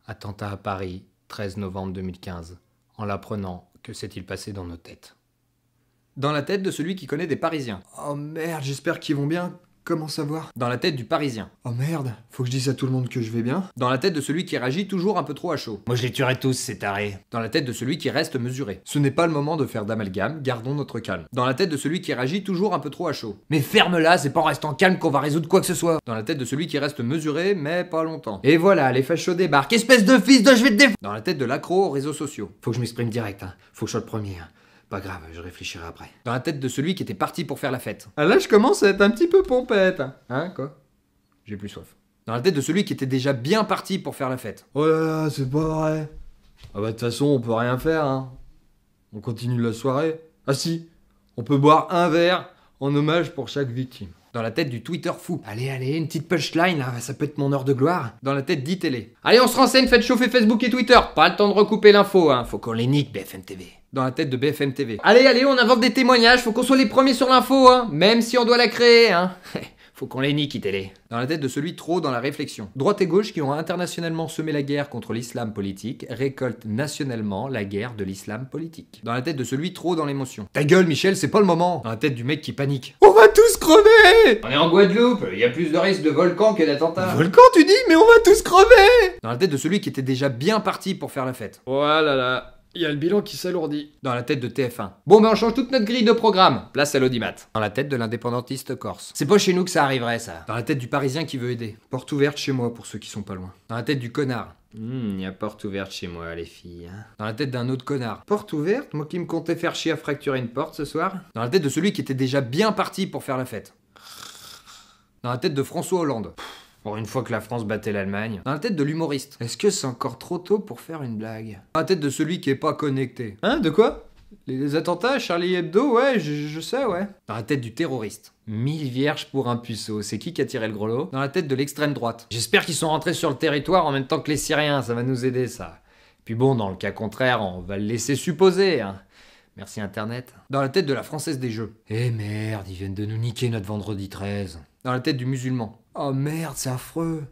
Attentat à Paris, 13 novembre 2015. En l'apprenant, que s'est-il passé dans nos têtes? Dans la tête de celui qui connaît des Parisiens. Oh merde, j'espère qu'ils vont bien. Comment savoir? Dans la tête du Parisien. Oh merde, faut que je dise à tout le monde que je vais bien. Dans la tête de celui qui réagit toujours un peu trop à chaud. Moi je les tuerai tous, ces tarés. Dans la tête de celui qui reste mesuré. Ce n'est pas le moment de faire d'amalgame, gardons notre calme. Dans la tête de celui qui réagit toujours un peu trop à chaud. Mais ferme-la, c'est pas en restant calme qu'on va résoudre quoi que ce soit. Dans la tête de celui qui reste mesuré, mais pas longtemps. Et voilà, les fachos débarquent, espèce de fils de je vais te déf... Dans la tête de l'accro aux réseaux sociaux. Faut que je m'exprime direct, hein. Faut que je sois le premier, hein. Pas grave, je réfléchirai après. Dans la tête de celui qui était parti pour faire la fête. Ah là, je commence à être un petit peu pompette. Hein, quoi? J'ai plus soif. Dans la tête de celui qui était déjà bien parti pour faire la fête. Oh là là, c'est pas vrai. Ah bah de toute façon, on peut rien faire, hein. On continue la soirée. Ah si, on peut boire un verre en hommage pour chaque victime. Dans la tête du Twitter fou. Allez, une petite punchline, là, ça peut être mon heure de gloire. Dans la tête d'e-télé. Allez, on se renseigne, faites chauffer Facebook et Twitter. Pas le temps de recouper l'info, hein. Faut qu'on les nique, BFM TV. Dans la tête de BFM TV. Allez, on invente des témoignages, faut qu'on soit les premiers sur l'info, hein. Même si on doit la créer, hein. Faut qu'on les nique, télé. Dans la tête de celui trop dans la réflexion. Droite et gauche qui ont internationalement semé la guerre contre l'islam politique récoltent nationalement la guerre de l'islam politique. Dans la tête de celui trop dans l'émotion. Ta gueule, Michel, c'est pas le moment. Dans la tête du mec qui panique. On va tous crever. On est en Guadeloupe, il y a plus de risques de volcan que d'attentats. Volcan, tu dis? Mais on va tous crever. Dans la tête de celui qui était déjà bien parti pour faire la fête. Oh là là. Il y a le bilan qui s'alourdit. Dans la tête de TF1. Bon ben on change toute notre grille de programme. Place à l'audimat. Dans la tête de l'indépendantiste corse. C'est pas chez nous que ça arriverait, ça. Dans la tête du Parisien qui veut aider. Porte ouverte chez moi pour ceux qui sont pas loin. Dans la tête du connard. Y a porte ouverte chez moi, les filles. Hein. Dans la tête d'un autre connard. Porte ouverte? Moi qui me comptais faire chier à fracturer une porte ce soir. Dans la tête de celui qui était déjà bien parti pour faire la fête. Dans la tête de François Hollande. Pour une fois que la France battait l'Allemagne. Dans la tête de l'humoriste. Est-ce que c'est encore trop tôt pour faire une blague? Dans la tête de celui qui est pas connecté. Hein, de quoi? Les attentats, Charlie Hebdo, ouais, je sais, ouais. Dans la tête du terroriste. 1000 vierges pour un puceau, c'est qui a tiré le gros lot? Dans la tête de l'extrême droite. J'espère qu'ils sont rentrés sur le territoire en même temps que les Syriens, ça va nous aider ça. Puis bon, dans le cas contraire, on va le laisser supposer, hein. Merci Internet. Dans la tête de la Française des Jeux. Eh merde, ils viennent de nous niquer notre vendredi 13. Dans la tête du musulman. Oh merde, c'est affreux.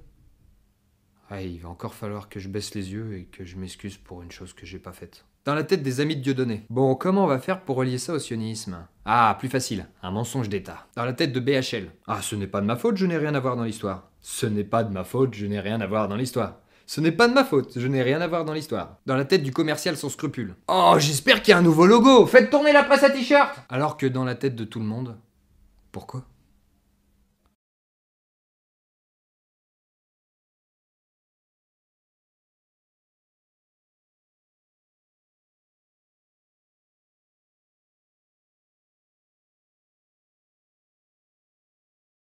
Ah, il va encore falloir que je baisse les yeux et que je m'excuse pour une chose que j'ai pas faite. Dans la tête des amis de Dieudonné. Bon, comment on va faire pour relier ça au sionisme? Ah, plus facile, un mensonge d'État. Dans la tête de BHL. Ah, ce n'est pas de ma faute, je n'ai rien à voir dans l'histoire. Ce n'est pas de ma faute, je n'ai rien à voir dans l'histoire. Ce n'est pas de ma faute, je n'ai rien à voir dans l'histoire. Dans la tête du commercial sans scrupules. Oh, j'espère qu'il y a un nouveau logo. Faites tourner la presse à t-shirt. Alors que dans la tête de tout le monde, pourquoi?